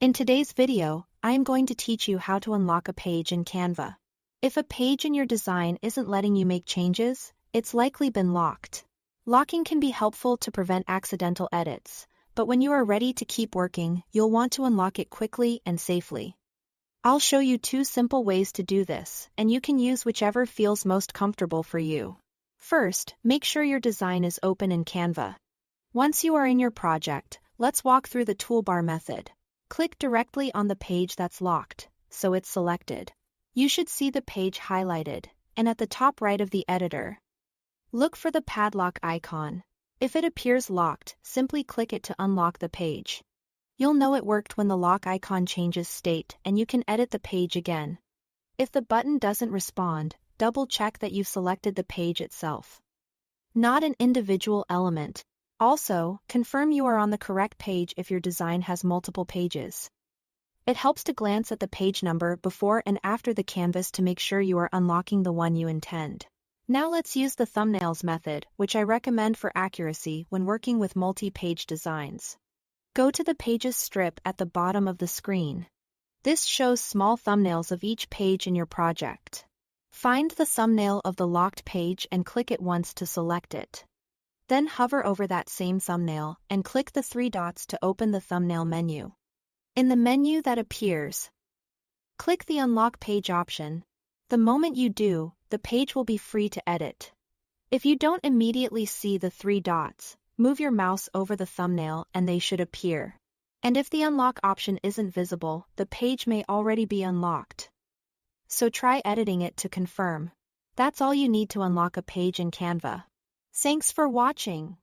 In today's video, I am going to teach you how to unlock a page in Canva. If a page in your design isn't letting you make changes, it's likely been locked. Locking can be helpful to prevent accidental edits, but when you are ready to keep working, you'll want to unlock it quickly and safely. I'll show you 2 simple ways to do this, and you can use whichever feels most comfortable for you. First, make sure your design is open in Canva. Once you are in your project, let's walk through the toolbar method. Click directly on the page that's locked, so it's selected. You should see the page highlighted, and at the top right of the editor, look for the padlock icon. If it appears locked, simply click it to unlock the page. You'll know it worked when the lock icon changes state and you can edit the page again. If the button doesn't respond, double-check that you've selected the page itself, not an individual element. Also, confirm you are on the correct page if your design has multiple pages. It helps to glance at the page number before and after the canvas to make sure you are unlocking the one you intend. Now let's use the thumbnails method, which I recommend for accuracy when working with multi-page designs. Go to the Pages strip at the bottom of the screen. This shows small thumbnails of each page in your project. Find the thumbnail of the locked page and click it once to select it. Then hover over that same thumbnail and click the 3 dots to open the thumbnail menu. In the menu that appears, click the Unlock Page option. The moment you do, the page will be free to edit. If you don't immediately see the 3 dots, move your mouse over the thumbnail and they should appear. And if the unlock option isn't visible, the page may already be unlocked. So try editing it to confirm. That's all you need to unlock a page in Canva. Thanks for watching.